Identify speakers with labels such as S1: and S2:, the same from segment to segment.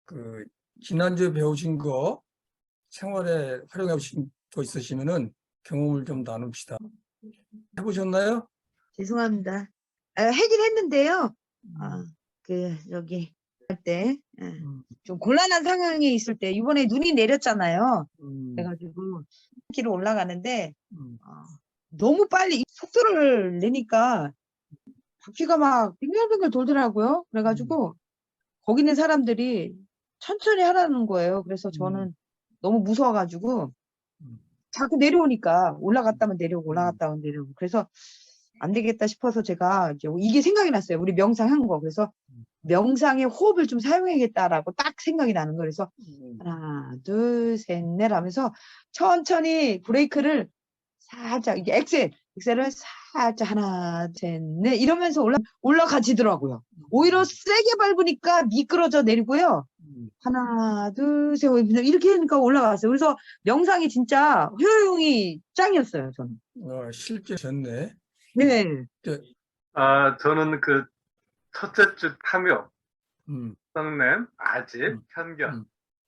S1: 그 지난주에 배우신 거 생활에 활용해 보신 거 있으시면은 경험을 좀 나눕시다. 해보셨나요?
S2: 죄송합니다. 하긴 했는데요.
S1: 음,
S2: 여기 할 때,
S1: 음,
S2: 좀 곤란한 상황에 있을 때, 이번에 눈이 내렸잖아요.
S1: 음,
S2: 그래가지고, 길을 올라가는데,
S1: 음,
S2: 너무 빨리 속도를 내니까, 바퀴가 막 빙글빙글 돌더라고요. 그래가지고, 거기 있는 사람들이 천천히 하라는 거예요. 그래서
S1: 음,
S2: 저는 너무 무서워가지고,
S1: 음,
S2: 자꾸 내려오니까, 올라갔다면 내려오고,
S1: 음,
S2: 올라갔다면 내려오고. 그래서, 안 되겠다 싶어서 제가 이제 이게 생각이 났어요. 우리 명상한 거. 그래서 명상의 호흡을 좀 사용해야겠다라고 딱 생각이 나는 거예요. 그래서 하나, 둘, 셋, 넷 하면서 천천히 브레이크를 살짝, 이게 엑셀을 살짝 하나, 셋, 넷 이러면서 올라가지더라고요. 오히려 세게 밟으니까 미끄러져 내리고요. 하나, 둘, 셋, 이렇게 하니까 올라갔어요. 그래서 명상이 진짜 효용이 짱이었어요, 저는.
S1: 실제 졌네.
S2: 네.
S3: 저는 그 첫째 주 탐욕,
S1: 음,
S3: 성냄, 아집,
S1: 음,
S3: 편견
S1: 음,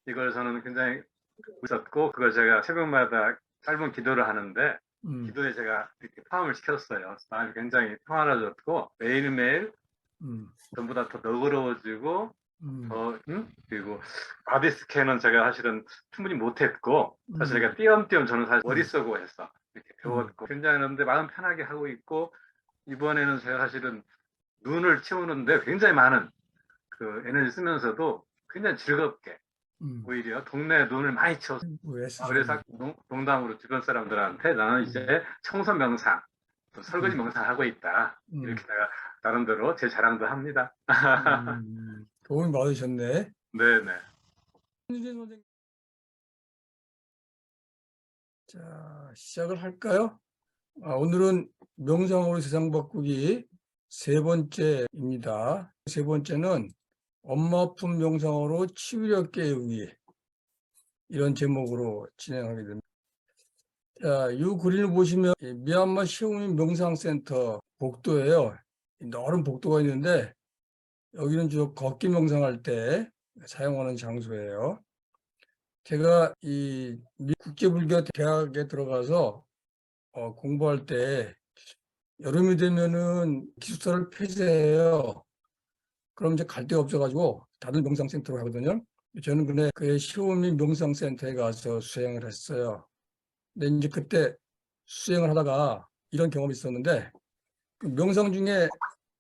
S3: 이걸 저는 굉장히 있었고 그걸 제가 새벽마다 짧은 기도를 하는데 기도에 제가 이렇게 포함을 시켰어요. 마음이 굉장히 평안해졌고 매일매일
S1: 음,
S3: 전보다 더 너그러워지고
S1: 음,
S3: 그리고 바디 스캔은 제가 사실은 충분히 못했고 사실 제가 띄엄띄엄 저는 사실 머릿속으로 해서 이렇게 배웠고 굉장히 마음 편하게 하고 있고 이번에는 제가 사실은 눈을 채우는데 굉장히 많은 그 에너지 쓰면서도 굉장히 즐겁게 오히려 동네에 눈을 많이 채웠어요. 그래서 농담으로 주변 사람들한테 나는 이제 청소 명상, 또 설거지 명상을 하고 있다. 이렇게 내가 나름대로 제 자랑도 합니다.
S1: 도움이 많으셨네.
S3: 네네.
S1: 자, 시작을 할까요? 오늘은 명상으로 세상 바꾸기 세 번째입니다. 세 번째는 엄마 아픈 명상으로 치유력 깨우기, 이런 제목으로 진행하게 됩니다. 자, 이 그림을 보시면 미얀마 시오민 명상센터 복도예요. 넓은 복도가 있는데 여기는 주로 걷기 명상할 때 사용하는 장소예요. 제가 이 국제불교 대학에 들어가서 공부할 때 여름이 되면은 기숙사를 폐쇄해요. 그럼 이제 갈 데가 없어가지고 다들 명상센터로 가거든요. 저는 근데 그 시오민 명상센터에 가서 수행을 했어요. 근데 이제 그때 수행을 하다가 이런 경험이 있었는데 그 명상 중에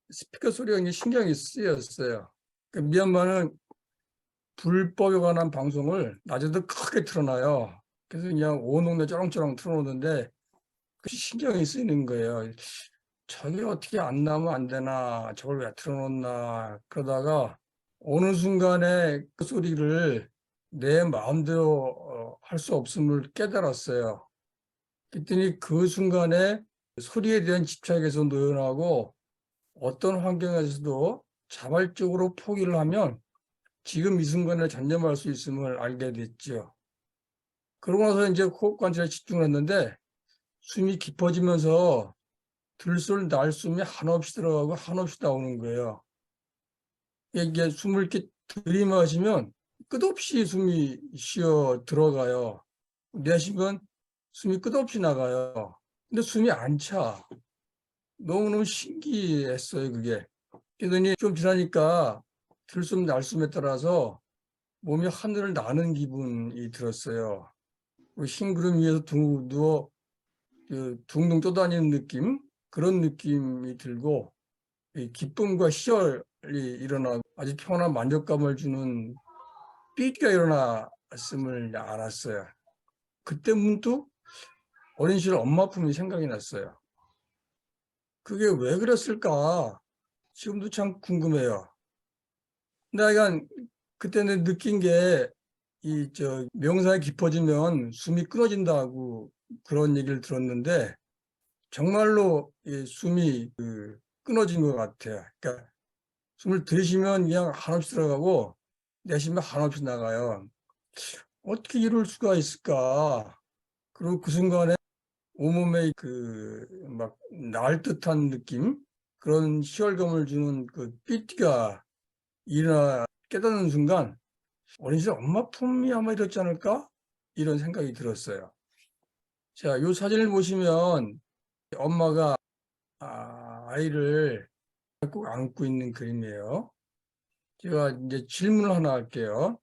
S1: 스피커 소리가 이제 신경이 쓰였어요. 그 미얀마는 불법에 관한 방송을 낮에도 크게 틀어놔요. 그래서 그냥 온 동네 쩌렁쩌렁 틀어놓는데 그 신경이 쓰이는 거예요. 저게 어떻게 안 나오면 안 되나, 저걸 왜 틀어놓나. 그러다가 어느 순간에 그 소리를 내 마음대로 할 수 없음을 깨달았어요. 그랬더니 그 순간에 소리에 대한 집착에서 노연하고 어떤 환경에서도 자발적으로 포기를 하면 지금 이 순간에 전념할 수 있음을 알게 됐죠. 그러고 나서 이제 호흡 관찰에 집중을 했는데 숨이 깊어지면서 들솔 날숨이 한없이 들어가고 한없이 나오는 거예요. 이게 숨을 이렇게 들이마시면 끝없이 숨이 쉬어 들어가요. 내쉬면 숨이 끝없이 나가요. 근데 숨이 안 차. 너무너무 신기했어요, 그게. 그러더니 좀 지나니까 들숨 날숨에 따라서 몸이 하늘을 나는 기분이 들었어요. 흰 구름 위에서 누워 둥둥 떠다니는 느낌? 그런 느낌이 들고 기쁨과 희열이 일어나고 아주 평온한 만족감을 주는 삐가 일어났음을 알았어요. 그때 문득 어린 시절 엄마 아픔이 생각이 났어요. 그게 왜 그랬을까? 지금도 참 궁금해요. 내가 그때는 느낀 게 명상이 깊어지면 숨이 끊어진다고 그런 얘기를 들었는데 정말로 이 숨이 끊어진 것 같아요. 그러니까 숨을 들이쉬면 그냥 한없이 들어가고 내쉬면 한없이 나가요. 어떻게 이럴 수가 있을까? 그리고 그 순간에 온몸에 막 날 듯한 느낌, 그런 희열감을 주는 그 삐띠가 일어나 깨닫는 순간 어린 시절 엄마 품이 아마 이렇지 않을까? 이런 생각이 들었어요. 자, 이 사진을 보시면 엄마가 아이를 꼭 안고 있는 그림이에요. 제가 이제 질문을 하나 할게요.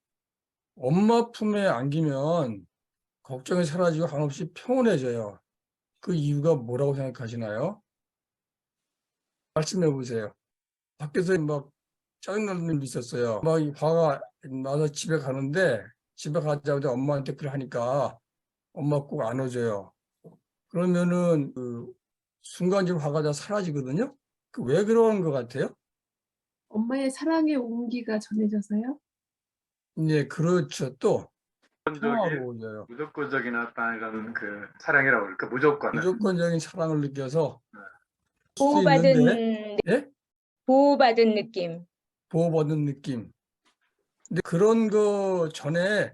S1: 엄마 품에 안기면 걱정이 사라지고 한없이 평온해져요. 그 이유가 뭐라고 생각하시나요? 말씀해 보세요. 밖에서 막 짜증나는 일도 있었어요. 막 화가 나서 집에 가는데 집에 가자마자 엄마한테 그걸 하니까 엄마 꼭 안아줘요. 그러면은 그 순간적으로 화가 다 사라지거든요. 그 왜 그런 것 같아요?
S4: 엄마의 사랑의 온기가 전해져서요?
S1: 네, 그렇죠. 또
S3: 무조건적인
S1: 평화로워져요.
S3: 무조건적인 어떤 그 사랑이라고 그럴까? 무조건.
S1: 무조건적인 사랑을 느껴서 수
S5: 보호받은
S1: 있는데, 예?
S5: 보호받은 느낌.
S1: 보호받는 느낌. 근데 그런 거 전에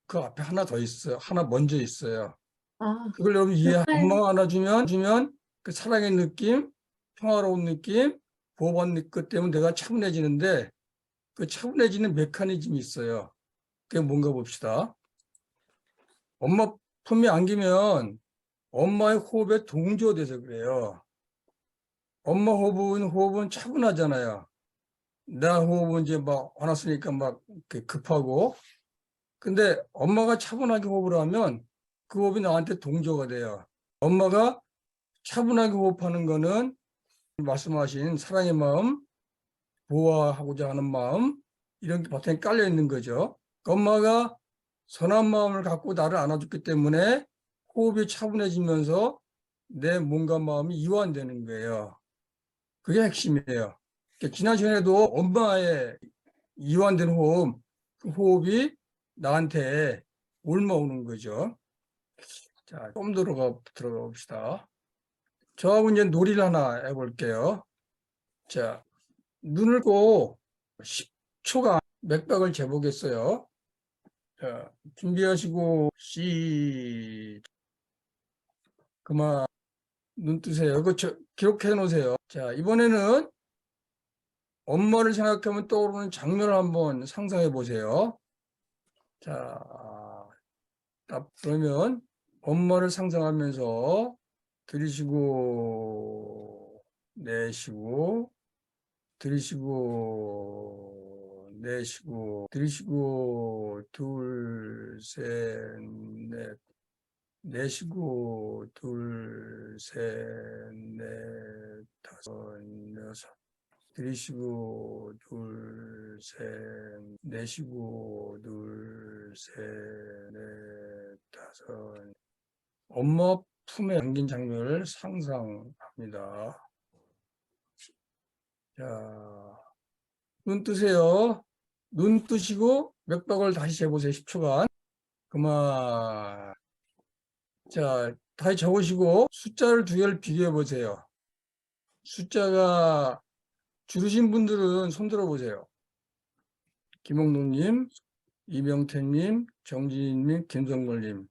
S1: 그 앞에 하나 더 있어요. 하나 먼저 있어요.
S4: 아,
S1: 그걸 여러분 이해,
S4: 정말.
S1: 엄마가 안아주면 그 사랑의 느낌, 평화로운 느낌, 보호받는 것 때문에 내가 차분해지는데 그 차분해지는 메커니즘이 있어요. 그게 뭔가 봅시다. 엄마 품에 안기면 엄마의 호흡에 동조돼서 그래요. 엄마 호흡은 차분하잖아요. 나 호흡은 이제 막 화났으니까 막 급하고. 근데 엄마가 차분하게 호흡을 하면 그 호흡이 나한테 동조가 돼요. 엄마가 차분하게 호흡하는 거는 말씀하신 사랑의 마음, 보호하고자 하는 마음, 이런 게 바탕에 깔려 있는 거죠. 엄마가 선한 마음을 갖고 나를 안아줬기 때문에 호흡이 차분해지면서 내 몸과 마음이 이완되는 거예요. 그게 핵심이에요. 그러니까 지난 시간에도 엄마의 이완된 호흡, 그 호흡이 나한테 옮아오는 거죠. 자, 좀 들어가 봅시다. 저하고 이제 놀이를 하나 해볼게요. 자, 눈을 꼭 10초간 맥박을 재보겠어요. 자, 준비하시고, 그만, 눈 뜨세요. 이거 기록해 놓으세요. 자, 이번에는 엄마를 생각하면 떠오르는 장면을 한번 상상해 보세요. 자, 딱 그러면 엄마를 상상하면서 들이쉬고, 내쉬고, 들이쉬고, 내쉬고, 들이쉬고, 둘, 셋, 넷, 내쉬고, 둘, 셋, 넷, 다섯, 여섯, 들이쉬고, 둘, 셋, 내쉬고, 둘, 셋, 넷, 다섯. 엄마 품에 안긴 장면을 상상합니다. 자, 눈 뜨세요. 눈 뜨시고 맥박을 다시 재보세요. 10초간. 그만. 자, 다시 적으시고 숫자를 두 개를 비교해 보세요. 숫자가 줄으신 분들은 손 들어보세요. 김홍동님, 이명태님, 정진님, 김성걸님.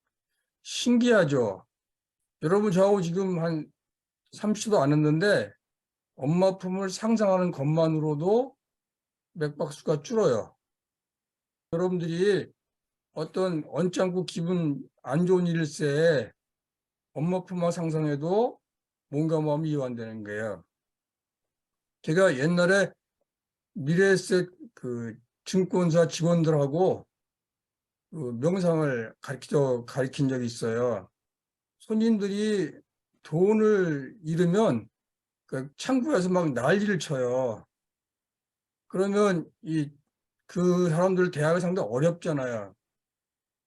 S1: 신기하죠? 여러분 저하고 지금 한 30초도 안 했는데 엄마 품을 상상하는 것만으로도 맥박수가 줄어요. 여러분들이 어떤 언짢고 기분 안 좋은 일일세 엄마 품만 상상해도 몸과 마음이 이완되는 거예요. 제가 옛날에 미래에셋 그 증권사 직원들하고 그 명상을 가르친 적이 있어요. 손님들이 돈을 잃으면 그 창구에서 막 난리를 쳐요. 그러면 그 사람들 대하기 상당히 어렵잖아요.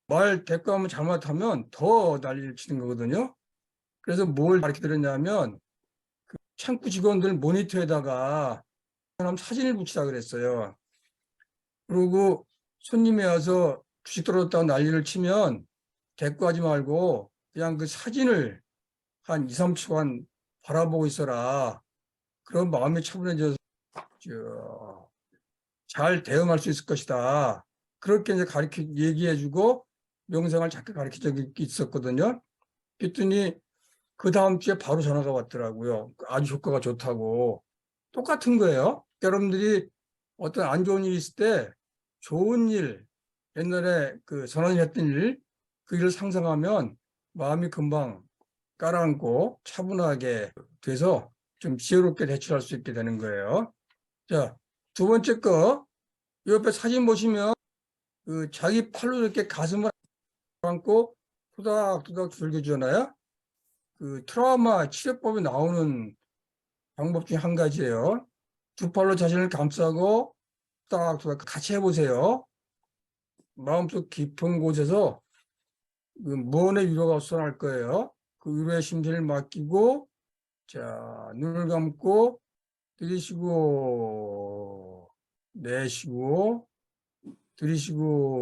S1: 말 대꾸하면 잘못하면 더 난리를 치는 거거든요. 그래서 뭘 가르쳐 드렸냐면 그 창구 직원들 모니터에다가 사람 사진을 붙이라 그랬어요. 그리고 손님이 와서 주식 떨어졌다고 난리를 치면 대꾸하지 말고 그냥 그 사진을 한 2, 3초간 바라보고 있어라. 그런 마음이 차분해져서 잘 대응할 수 있을 것이다. 그렇게 이제 얘기해주고 명상을 잠깐 가르친 적이 있었거든요. 그랬더니 그 다음 주에 바로 전화가 왔더라고요. 아주 효과가 좋다고. 똑같은 거예요. 여러분들이 어떤 안 좋은 일이 있을 때 좋은 일, 옛날에 그 선원이 했던 일, 그 일을 상상하면 마음이 금방 가라앉고 차분하게 돼서 좀 지혜롭게 대처할 수 있게 되는 거예요. 자, 두 번째 거, 이 옆에 사진 보시면 그 자기 팔로 이렇게 가슴을 안고 토닥토닥 즐겨주잖아요. 그 트라우마 치료법에 나오는 방법 중에 한 가지예요. 두 팔로 자신을 감싸고 토닥토닥 같이 해보세요. 마음속 깊은 곳에서 그 무언의 위로가 솟아날 거예요. 그 위로의 심신을 맡기고, 자, 눈을 감고 들이쉬고 내쉬고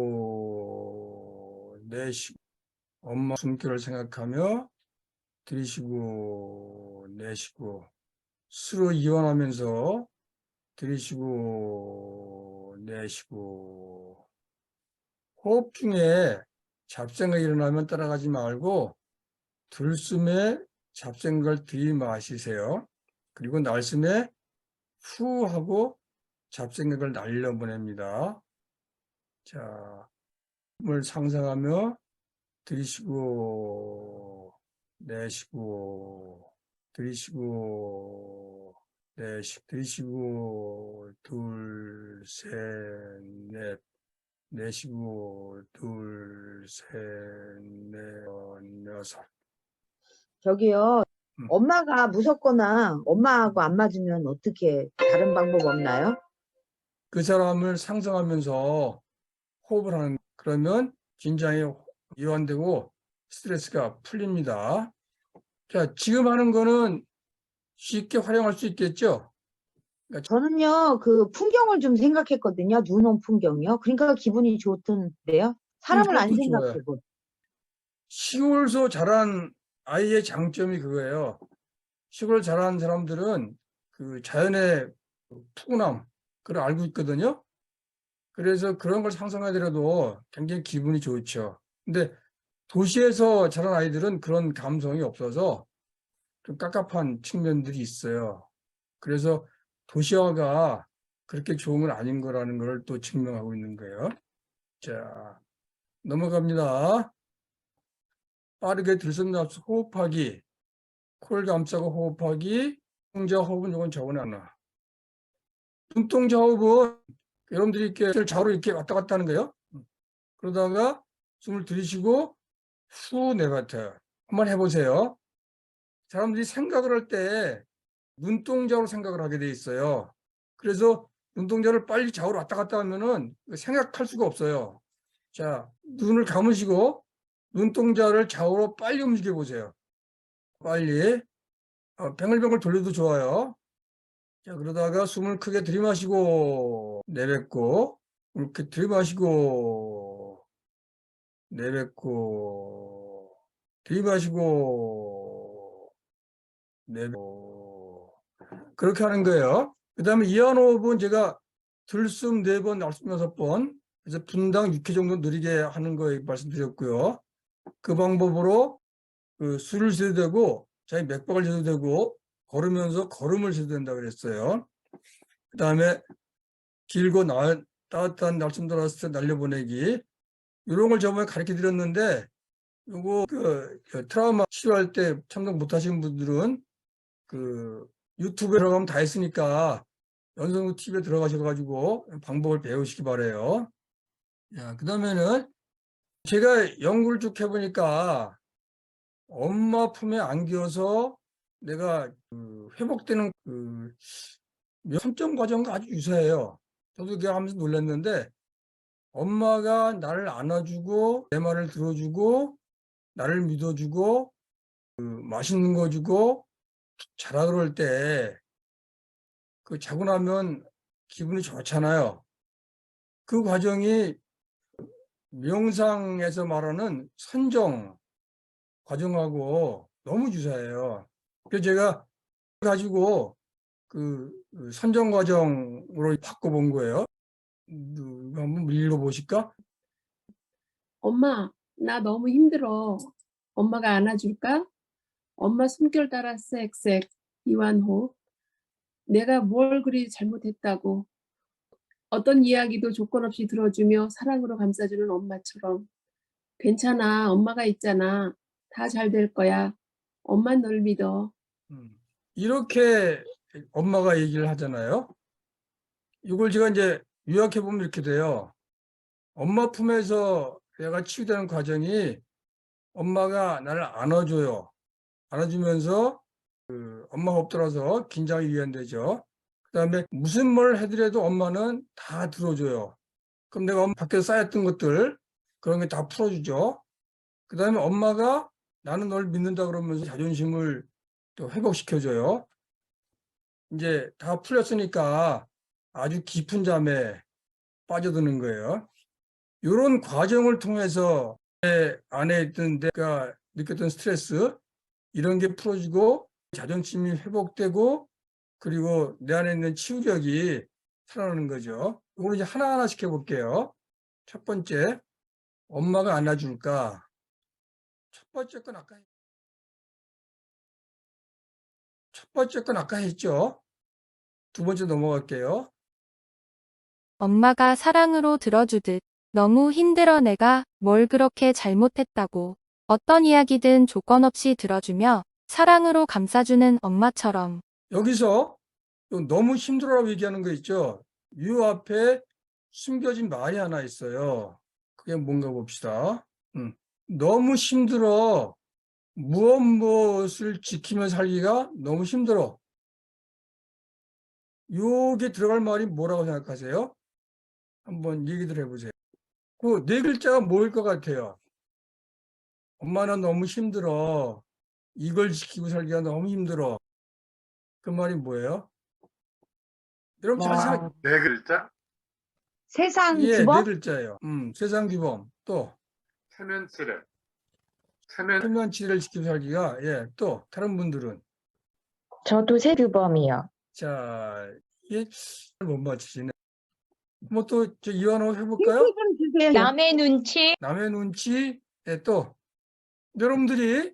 S1: 들이쉬고 내쉬고 엄마 숨결을 생각하며 들이쉬고 내쉬고 스스로 이완하면서 들이쉬고 내쉬고 호흡 중에 잡생각이 일어나면 따라가지 말고 들숨에 잡생각을 들이마시세요. 그리고 날숨에 후 하고 잡생각을 날려보냅니다. 자, 숨을 상상하며 들이쉬고 내쉬고 들이쉬고 내쉬고 들이쉬고 둘, 셋, 넷 내쉬고 둘, 셋, 넷, 여섯.
S2: 저기요.
S1: 음.
S2: 엄마가 무섭거나 엄마하고 안 맞으면 어떻게 다른 방법 없나요?
S1: 그 사람을 상상하면서 호흡을 하는 그러면 긴장이 이완되고 스트레스가 풀립니다. 자, 지금 하는 거는 쉽게 활용할 수 있겠죠?
S2: 저는요, 그 풍경을 좀 생각했거든요. 눈 온 풍경이요. 그러니까 기분이 좋던데요. 사람을 안
S1: 그것도 좋아요.
S2: 생각하고.
S1: 시골에서 자란 아이의 장점이 그거예요. 시골 자란 사람들은 그 자연의 푸근함, 그걸 알고 있거든요. 그래서 그런 걸 상상하더라도 굉장히 기분이 좋죠. 근데 도시에서 자란 아이들은 그런 감성이 없어서 좀 깝깝한 측면들이 있어요. 그래서 도시화가 그렇게 좋은 건 아닌 거라는 걸 또 증명하고 있는 거예요. 자, 넘어갑니다. 빠르게 들숨납수 호흡하기, 코를 감싸고 호흡하기, 눈동자 호흡은 이건 저번에 하나. 눈동자 호흡은 여러분들이 이렇게 좌우로 이렇게 왔다 갔다 하는 거예요. 그러다가 숨을 들이쉬고 후 내뱉어요. 한번 해보세요. 사람들이 생각을 할 때 눈동자로 생각을 하게 돼 있어요. 그래서 눈동자를 빨리 좌우로 왔다 갔다 하면은 생각할 수가 없어요. 자, 눈을 감으시고 눈동자를 좌우로 빨리 움직여 보세요. 빨리. 뱅글뱅글 돌려도 좋아요. 자, 그러다가 숨을 크게 들이마시고 내뱉고 이렇게 들이마시고 내뱉고 들이마시고 내뱉고 그렇게 하는 거예요. 그 다음에 이완호흡은 제가 들숨 4번, 날숨 6번, 그래서 분당 6회 정도 느리게 하는 거 말씀드렸고요. 그 방법으로 그 술을 쉬어도 되고, 자기 맥박을 쉬어도 되고, 걸으면서 걸음을 쉬어도 된다고 그랬어요. 그 다음에 길고 따뜻한 날숨 돌았을 때 날려보내기. 이런 걸 저번에 가르쳐 드렸는데, 요거 그 트라우마 치료할 때 참석 못 하신 분들은 그 유튜브에 들어가면 다 있으니까 연성구 TV에 들어가셔가지고 방법을 배우시기 바래요. 그 다음에는 제가 연구를 쭉 해보니까 엄마 품에 안겨서 내가 그 회복되는 그 선점 과정과 아주 유사해요. 저도 그거 하면서 놀랐는데 엄마가 나를 안아주고 내 말을 들어주고 나를 믿어주고 그 맛있는 거 주고 자라 그럴 때 그 자고 나면 기분이 좋잖아요. 그 과정이 명상에서 말하는 선정 과정하고 너무 유사해요. 그래서 제가 가지고 그 선정 과정으로 바꿔본 거예요. 이거 한번 읽어보실까?
S4: 엄마, 나 너무 힘들어. 엄마가 안아줄까? 엄마 숨결 따라 쌕쌕 이완호. 내가 뭘 그리 잘못했다고. 어떤 이야기도 조건 없이 들어주며 사랑으로 감싸주는 엄마처럼 괜찮아. 엄마가 있잖아. 다 잘 될 거야. 엄마 널 믿어.
S1: 이렇게 엄마가 얘기를 하잖아요. 이걸 제가 이제 요약해 보면 이렇게 돼요. 엄마 품에서 내가 치유되는 과정이 엄마가 나를 안아줘요. 안아주면서 엄마가 없더라서 긴장이 유연되죠. 그다음에 무슨 뭘 해드려도 엄마는 다 들어줘요. 그럼 내가 밖에서 쌓였던 것들 그런 게 다 풀어주죠. 그다음에 엄마가 나는 널 믿는다 그러면서 자존심을 또 회복시켜줘요. 이제 다 풀렸으니까 아주 깊은 잠에 빠져드는 거예요. 이런 과정을 통해서 내 안에 있던 내가 느꼈던 스트레스 이런 게 풀어지고 자존심이 회복되고 그리고 내 안에 있는 치유력이 살아나는 거죠. 이걸 이제 하나하나씩 해볼게요. 첫 번째, 엄마가 안아줄까? 첫 번째 건 아까 했죠. 두 번째 넘어갈게요.
S6: 엄마가 사랑으로 들어주듯 너무 힘들어 내가 뭘 그렇게 잘못했다고 어떤 이야기든 조건 없이 들어주며 사랑으로 감싸주는 엄마처럼
S1: 여기서 너무 힘들어라고 얘기하는 거 있죠. 이 앞에 숨겨진 말이 하나 있어요. 그게 뭔가 봅시다. 너무 힘들어. 무엇을 지키며 살기가 너무 힘들어. 요게 들어갈 말이 뭐라고 생각하세요? 한번 얘기들 해보세요. 그 네 글자가 뭐일 것 같아요? 엄마는 너무 힘들어. 이걸 지키고 살기가 너무 힘들어. 그 말이 뭐예요? 여러분 잘 생각,
S3: 네 글자?
S2: 세상
S1: 예, 네
S2: 규범?
S1: 글자예요. 세상 규범. 또,
S3: 세면치레. 세면,
S1: 표면치레를 지키고 살기가, 예, 또, 다른 분들은.
S5: 저도 세규범이요.
S1: 자, 이게 못 맞히시네. 뭐 또, 이완호 해볼까요?
S2: 힌트 좀 주세요.
S5: 남의 눈치,
S1: 남의 눈치, 예, 또, 여러분들이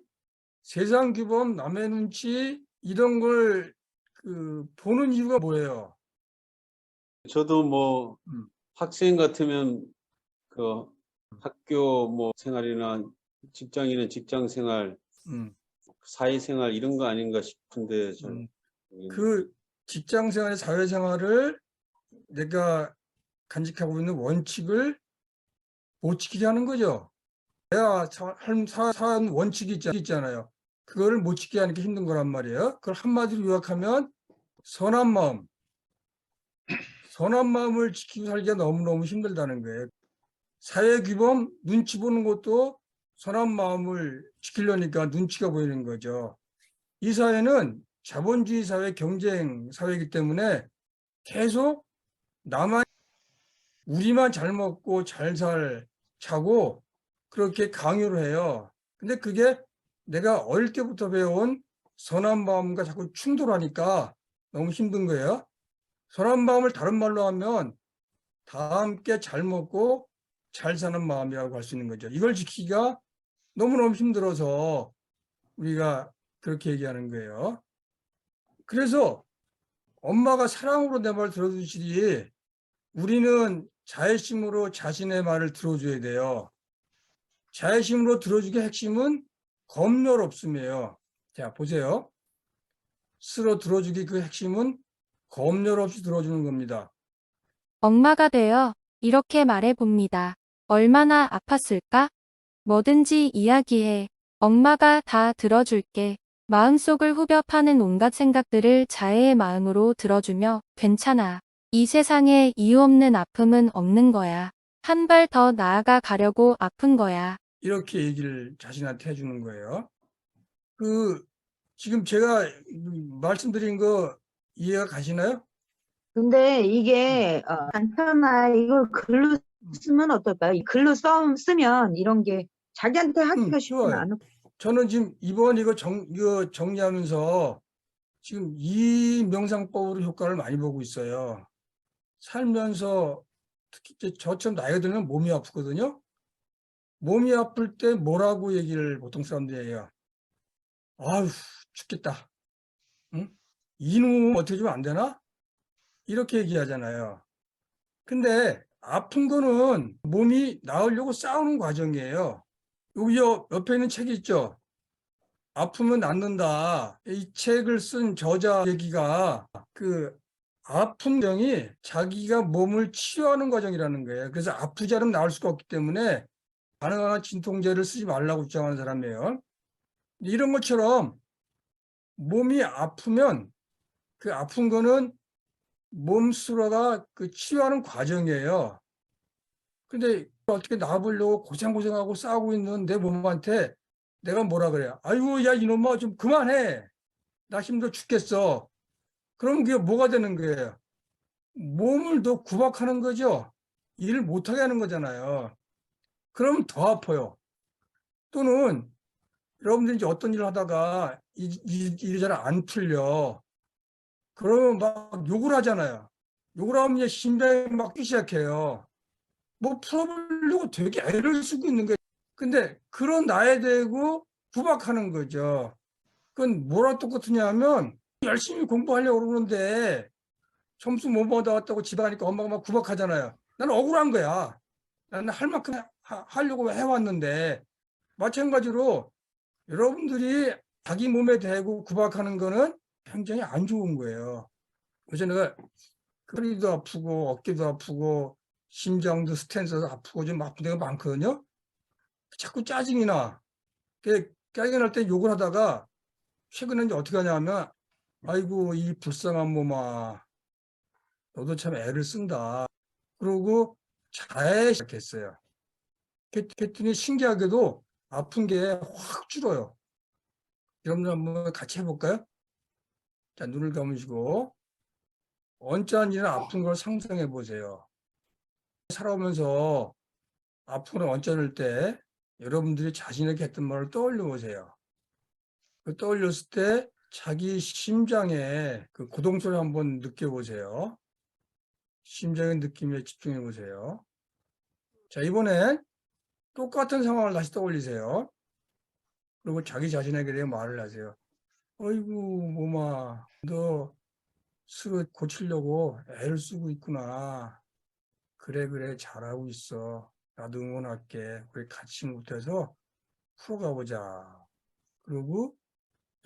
S1: 세상 규범, 남의 눈치, 이런 걸, 보는 이유가 뭐예요?
S7: 저도 뭐
S1: 음.
S7: 학생 같으면 그 학교 뭐 생활이나 직장인은 직장 생활,
S1: 음.
S7: 사회생활 이런 거 아닌가 싶은데 저는
S1: 그 직장 생활, 사회 생활을 내가 간직하고 있는 원칙을 못 지키게 하는 거죠. 내가 사는 원칙이 있잖아요. 그거를 못 지키게 하는 게 힘든 거란 말이에요. 그걸 한마디로 요약하면 선한 마음. 선한 마음을 지키고 살기가 너무너무 힘들다는 거예요. 사회 규범, 눈치 보는 것도 선한 마음을 지키려니까 눈치가 보이는 거죠. 이 사회는 자본주의 사회, 경쟁 사회이기 때문에 계속 나만 우리만 잘 먹고 잘 자고 그렇게 강요를 해요. 근데 그게 내가 어릴 때부터 배운 선한 마음과 자꾸 충돌하니까 너무 힘든 거예요. 선한 마음을 다른 말로 하면 다 함께 잘 먹고 잘 사는 마음이라고 할 수 있는 거죠. 이걸 지키기가 너무너무 힘들어서 우리가 그렇게 얘기하는 거예요. 그래서 엄마가 사랑으로 내 말 들어주시니 우리는 자애심으로 자신의 말을 들어줘야 돼요. 자애심으로 들어주기 핵심은 검열 없음이에요. 자, 보세요. 스스로 들어주기 그 핵심은 검열 없이 들어주는 겁니다.
S6: 엄마가 되어 이렇게 말해봅니다. 얼마나 아팠을까? 뭐든지 이야기해. 엄마가 다 들어줄게. 마음속을 후벼 파는 온갖 생각들을 자애의 마음으로 들어주며 괜찮아. 이 세상에 이유 없는 아픔은 없는 거야. 한 발 더 나아가 가려고 아픈 거야.
S1: 이렇게 얘기를 자신한테 해주는 거예요. 지금 제가 말씀드린 거 이해가 가시나요?
S2: 근데 이게 간편하 이걸 글로 쓰면 어떨까요? 이 글로 쓰면 이런 게 자기한테 하기가 쉽지
S1: 좋아요.
S2: 않을
S1: 저는 지금 이번 이거 정리하면서 지금 이 명상법으로 효과를 많이 보고 있어요. 살면서 특히 이제 저처럼 나이가 들면 몸이 아프거든요. 몸이 아플 때 뭐라고 얘기를 보통 사람들이 해요. 아휴, 죽겠다. 응? 이놈 어떻게 좀 안 되나? 이렇게 얘기하잖아요. 근데 아픈 거는 몸이 나으려고 싸우는 과정이에요. 여기 옆에 있는 책이 있죠. 아프면 낫는다. 이 책을 쓴 저자 얘기가 그 아픈 병이 자기가 몸을 치유하는 과정이라는 거예요. 그래서 아프지 않으면 나을 수가 없기 때문에 가능한 진통제를 쓰지 말라고 주장하는 사람이에요. 이런 것처럼 몸이 아프면 그 아픈 거는 몸 스스로가 그 치유하는 과정이에요. 근데 어떻게 나아보려고 고생하고 싸우고 있는 내 몸한테 내가 뭐라 그래요? 아이고, 야, 이놈아, 좀 그만해. 나 힘들어 죽겠어. 그럼 그게 뭐가 되는 거예요? 몸을 더 구박하는 거죠. 일을 못하게 하는 거잖아요. 그럼 더 아파요. 또는 여러분들이 이제 어떤 일을 하다가 일이 잘 안 풀려. 그러면 막 욕을 하잖아요. 욕을 하면 이제 심장이 막 뛰기 시작해요. 뭐 풀어보려고 되게 애를 쓰고 있는 거예요. 근데 그런 나에 대고 구박하는 거죠. 그건 뭐랑 똑같으냐 하면 열심히 공부하려고 그러는데 점수 못 받아왔다고 집에 가니까 엄마가 막 구박하잖아요. 나는 억울한 거야. 나는 할 만큼 하려고 해왔는데 마찬가지로 여러분들이 자기 몸에 대고 구박하는 거는 굉장히 안 좋은 거예요. 그래서 내가 허리도 아프고 어깨도 아프고 심장도 스탠스도 아프고 좀 아픈 데가 많거든요. 자꾸 짜증이 나. 짜증이 날 때 욕을 하다가 최근에 이제 어떻게 하냐면 아이고 이 불쌍한 몸아 너도 참 애를 쓴다. 그러고 자해 시작했어요. 그랬더니 신기하게도 아픈 게 확 줄어요. 여러분들 한번 같이 해볼까요? 자, 눈을 감으시고 언짢은 아픈 걸 상상해 보세요. 살아오면서 아픈 걸 언짢을 때 여러분들이 자신에게 했던 말을 떠올려 보세요. 그 떠올렸을 때 자기 심장에 그 고동소리 한번 느껴보세요. 심장의 느낌에 집중해 보세요. 자, 이번엔 똑같은 상황을 다시 떠올리세요. 그리고 자기 자신에게 대해 말을 하세요. 어이구, 몸아, 너 스스로 고치려고 애를 쓰고 있구나. 그래, 잘하고 있어. 나도 응원할게. 우리 같이 못해서 풀어가보자. 그리고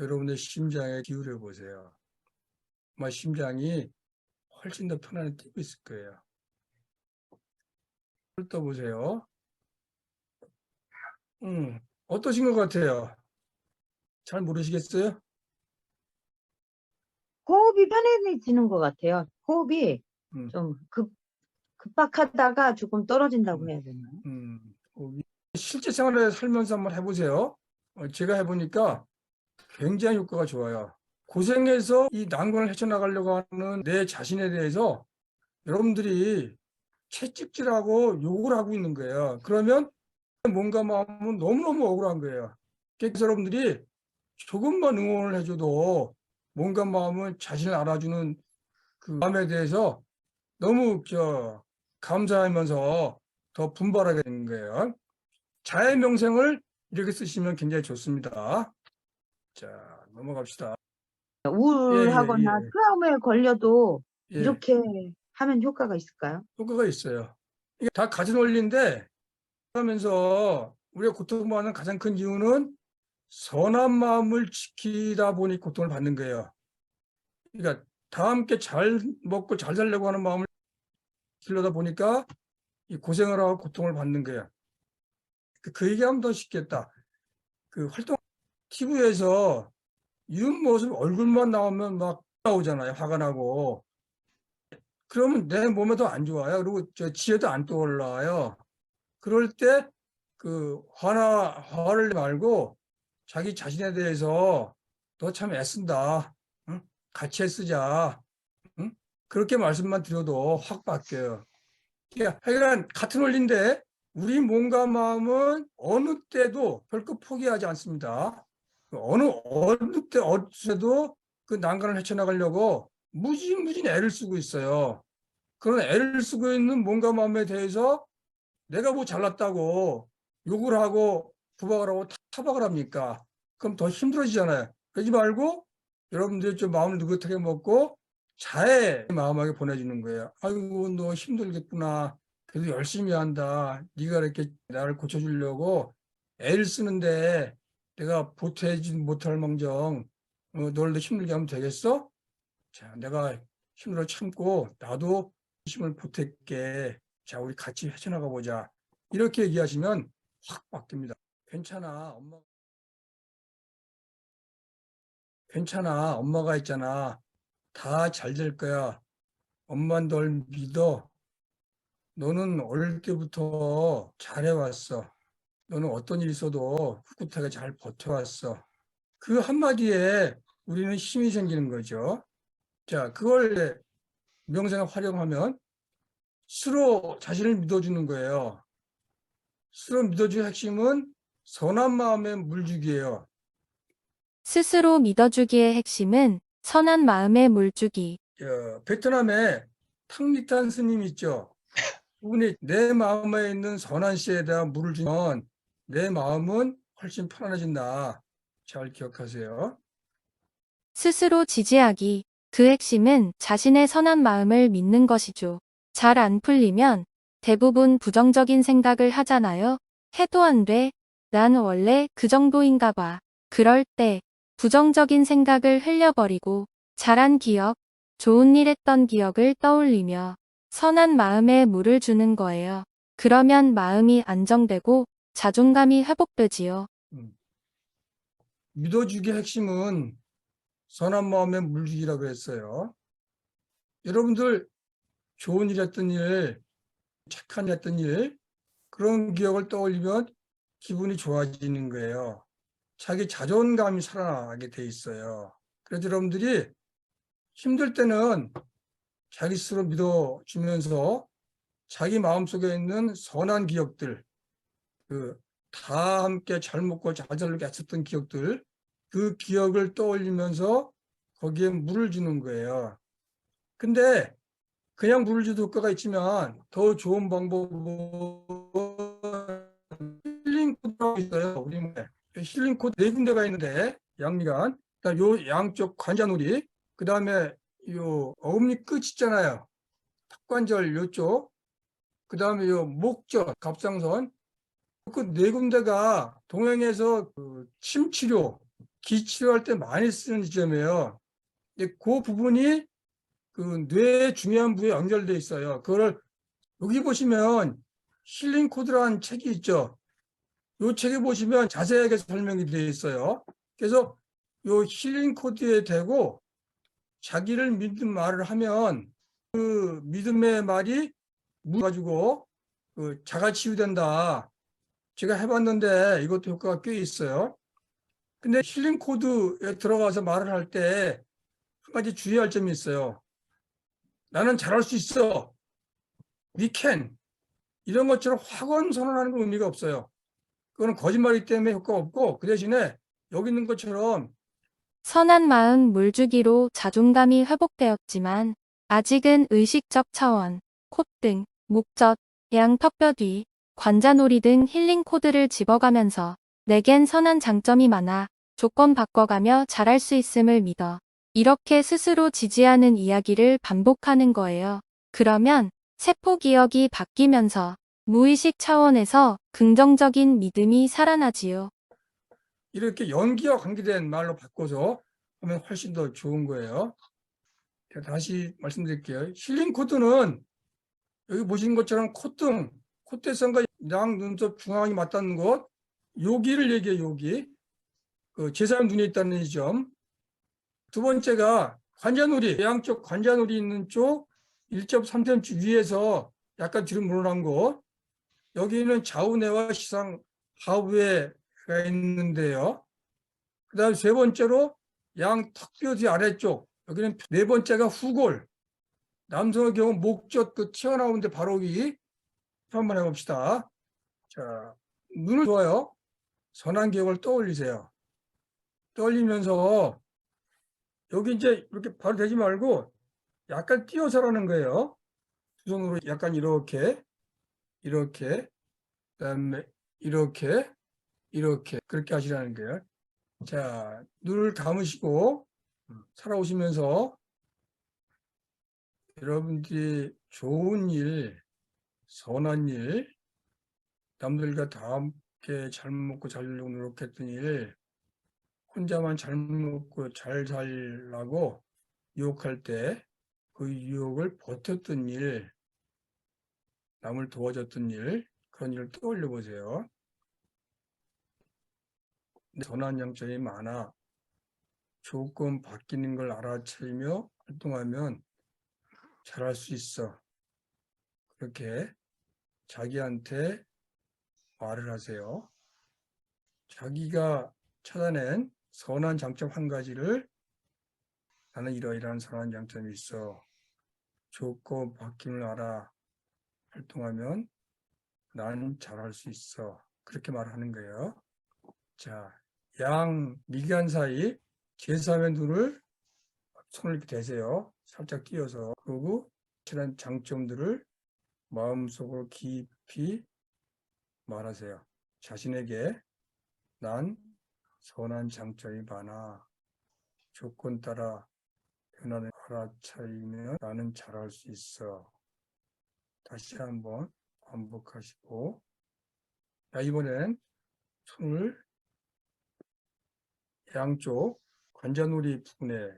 S1: 여러분의 심장에 기울여 보세요. 아마 심장이 훨씬 더 편안히 뛰고 있을 거예요. 떠보세요. 어떠신 것 같아요? 잘 모르시겠어요?
S2: 호흡이 편해지는 것 같아요. 호흡이
S1: 음.
S2: 좀 급박하다가 조금 떨어진다고 해야 되나요?
S1: 실제 생활에 살면서 한번 해보세요. 제가 해보니까 굉장히 효과가 좋아요. 고생해서 이 난관을 헤쳐나가려고 하는 내 자신에 대해서 여러분들이 채찍질하고 욕을 하고 있는 거예요. 그러면 뭔가 마음은 너무너무 억울한 거예요. 그래서 여러분들이 조금만 응원을 해줘도 뭔가 마음은 자신을 알아주는 그 마음에 대해서 너무 감사하면서 더 분발하게 되는 거예요. 자해 명상을 이렇게 쓰시면 굉장히 좋습니다. 자, 넘어갑시다.
S2: 우울하거나
S1: 예.
S2: 트라우마에 걸려도
S1: 예,
S2: 이렇게 하면 효과가 있을까요?
S1: 효과가 있어요. 이게 다 가진 원리인데 하면서 우리가 고통받는 가장 큰 이유는 선한 마음을 지키다 보니 고통을 받는 거예요. 그러니까 다 함께 잘 먹고 잘 살려고 하는 마음을 길러다 보니까 이 고생을 하고 고통을 받는 거예요. 그 얘기하면 더 쉽겠다. 그 활동 TV에서 윤모습 얼굴만 나오면 막 나오잖아요. 화가 나고. 그러면 내 몸에도 안 좋아요. 그리고 지혜도 안 떠올라요. 그럴 때 그 화를 내지 말고 자기 자신에 대해서 너 참 애쓴다. 응? 같이 애쓰자. 응? 그렇게 말씀만 드려도 확 바뀌어요. 하여간 같은 원리인데 우리 몸과 마음은 어느 때도 결코 포기하지 않습니다. 어느 때 어디서도 그 난관을 헤쳐나가려고 무진 애를 쓰고 있어요. 그런 애를 쓰고 있는 몸과 마음에 대해서 내가 뭐 잘났다고 욕을 하고 구박을 하고 타박을 합니까? 그럼 더 힘들어지잖아요. 그러지 말고 여러분들이 좀 마음을 느긋하게 먹고 자애 마음하게 보내주는 거예요. 아이고, 너 힘들겠구나. 그래도 열심히 한다. 네가 이렇게 나를 고쳐주려고 애를 쓰는데 내가 보태지 못할 망정 너를 힘들게 하면 되겠어? 자, 내가 힘들어 참고 나도 힘을 보탤게. 자, 우리 같이 헤쳐나가 보자. 이렇게 얘기하시면 확 바뀝니다. 괜찮아, 엄마. 괜찮아, 엄마가 있잖아. 다 잘 될 거야. 엄만 널 믿어. 너는 어릴 때부터 잘해왔어. 너는 어떤 일이 있어도 꿋꿋하게 잘 버텨왔어. 그 한마디에 우리는 힘이 생기는 거죠. 자, 그걸 명상에 활용하면 스스로 자신을 믿어주는 거예요. 스스로 믿어주는 핵심은 선한 마음의 물주기예요.
S6: 스스로 믿어주기의 핵심은 선한 마음의 물주기.
S1: 베트남에 탕리탄 스님 있죠. 그분이 내 마음에 있는 선한 씨에다 물을 주면 내 마음은 훨씬 편안해진다. 잘 기억하세요.
S6: 스스로 지지하기. 그 핵심은 자신의 선한 마음을 믿는 것이죠. 잘 안 풀리면 대부분 부정적인 생각을 하잖아요. 해도 안 돼. 난 원래 그 정도인가 봐. 그럴 때 부정적인 생각을 흘려버리고 잘한 기억, 좋은 일 했던 기억을 떠올리며 선한 마음에 물을 주는 거예요. 그러면 마음이 안정되고 자존감이 회복되지요.
S1: 믿어주기의 핵심은 선한 마음의 물주기라고 했어요. 여러분들 좋은 일 했던 일, 착한 일 했던 일, 그런 기억을 떠올리면 기분이 좋아지는 거예요. 자기 자존감이 살아나게 돼 있어요. 그래서 여러분들이 힘들 때는 자기 스스로 믿어주면서 자기 마음속에 있는 선한 기억들, 다 함께 잘 먹고 잘 살게 했었던 기억들, 그 기억을 떠올리면서 거기에 물을 주는 거예요. 근데 그냥 물을 줘도 효과가 있지만 더 좋은 방법은 힐링 코드라고 있어요. 우리 몸에. 힐링 코드 4군데가 있는데 양미간, 요 양쪽 관자놀이, 그 다음에 요 어금니 끝 있잖아요. 턱관절 요쪽, 그 다음에 요 목젖, 갑상선, 그 4군데가 동행해서 침 치료, 기 치료할 때 많이 쓰는 지점이에요. 그 부분이 그 뇌의 중요한 부위에 연결돼 있어요. 그거를 여기 보시면 힐링 코드라는 책이 있죠. 이 책에 보시면 자세하게 설명이 되어 있어요. 그래서 이 힐링 코드에 대고 자기를 믿는 말을 하면 그 믿음의 말이 가지고 자가 치유된다. 제가 해봤는데 이것도 효과가 꽤 있어요. 근데 힐링 코드에 들어가서 말을 할 때 한 가지 주의할 점이 있어요. 나는 잘할 수 있어. We can. 이런 것처럼 확언 선언하는 건 의미가 없어요. 그거는 거짓말이기 때문에 효과가 없고 그 대신에 여기 있는 것처럼
S6: 선한 마음 물주기로 자존감이 회복되었지만 아직은 의식적 차원, 콧등, 목젖, 양 턱뼈 뒤, 관자놀이 등 힐링 코드를 집어가면서 내겐 선한 장점이 많아 조건 바꿔가며 잘할 수 있음을 믿어. 이렇게 스스로 지지하는 이야기를 반복하는 거예요. 그러면 세포 기억이 바뀌면서 무의식 차원에서 긍정적인 믿음이 살아나지요.
S1: 이렇게 연기와 관계된 말로 바꿔서 하면 훨씬 더 좋은 거예요. 다시 말씀드릴게요. 힐링 코드는 여기 보시는 것처럼 콧등, 콧대선과 양 눈썹 중앙이 맞닿는 곳, 여기를 얘기해요. 여기. 그 제3 눈에 있다는 이 점. 두 번째가 관자놀이, 양쪽 관자놀이 있는 쪽 1.3cm 위에서 약간 뒤로 물러난 곳. 여기는 좌우뇌와 시상 하부에가 있는데요. 그 다음에 세 번째로 양 턱뼈 뒤 아래쪽. 여기는 네 번째가 후골. 남성의 경우 목젖 그 튀어나오는데 바로 위. 한번 해봅시다. 자, 눈을 좋아요. 선한 기억을 떠올리세요. 떠올리면서 여기 이제 이렇게 바로 대지 말고 약간 띄어서 하는 거예요. 두 손으로 약간 이렇게, 그다음에 이렇게, 그렇게 하시라는 거예요. 자, 눈을 감으시고 살아오시면서 여러분들이 좋은 일, 선한 일, 남들과 다 함께 잘 먹고 잘 노력했던 일, 혼자만 잘 먹고 잘 살라고 유혹할 때 그 유혹을 버텼던 일, 남을 도와줬던 일, 그런 일을 떠올려 보세요. 선한 장점이 많아. 조금 바뀌는 걸 알아차리며 활동하면 잘할 수 있어. 그렇게 자기한테 말을 하세요. 자기가 찾아낸 선한 장점 한 가지를 나는 이러이러한 선한 장점이 있어. 조금 바뀜을 알아. 활동하면 난 잘할 수 있어. 그렇게 말하는 거예요. 자, 양 미간 사이 제3의 눈을 손을 이렇게 대세요. 살짝 띄어서. 그리고 그런 장점들을 마음속으로 깊이 말하세요. 자신에게 난 선한 장점이 많아. 조건 따라 변화를 알아차리면 나는 잘할 수 있어. 다시 한번 반복하시고, 자, 이번엔 손을 양쪽 관자놀이 부분에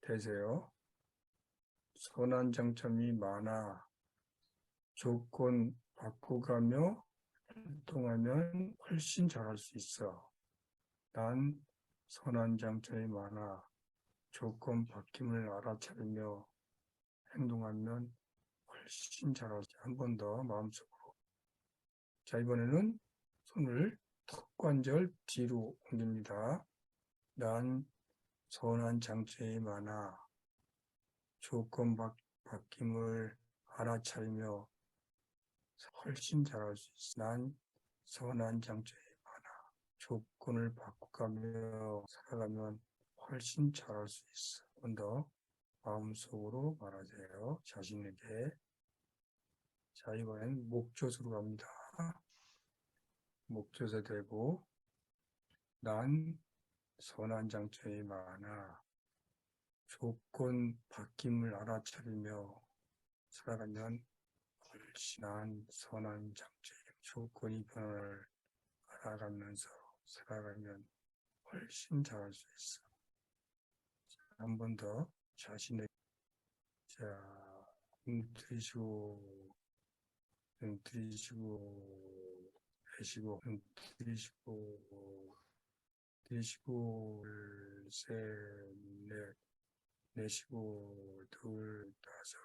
S1: 대세요. 선한 장점이 많아. 조건 바꿔가며 활동하면 훨씬 잘할 수 있어. 난 선한 장점이 많아. 조건 바뀜을 알아차리며 행동하면 훨씬 잘할 수 있어. 한 번 더 마음속으로. 자, 이번에는 손을 턱관절 뒤로 옮깁니다. 난 선한 장점이 많아. 조건 바뀜을 알아차리며 훨씬 잘할 수 있어. 난 선한 장점이 많아. 조건을 바꿔가며 살아가면 훨씬 잘할 수 있어. 한 번 더 마음속으로 말하세요. 자신에게. 자, 이번엔 목젖으로 갑니다. 목젖에 대고 난 선한 장점이 많아. 조건 바뀜을 알아차리며 살아가면 훨씬 난 선한 장점. 조건이 변화를 알아가면서 살아가면 훨씬 잘할 수 있어. 한 번 더 자신의 자, 들이쉬고 내쉬고 들이쉬고 셋, 넷 내쉬고 둘, 다섯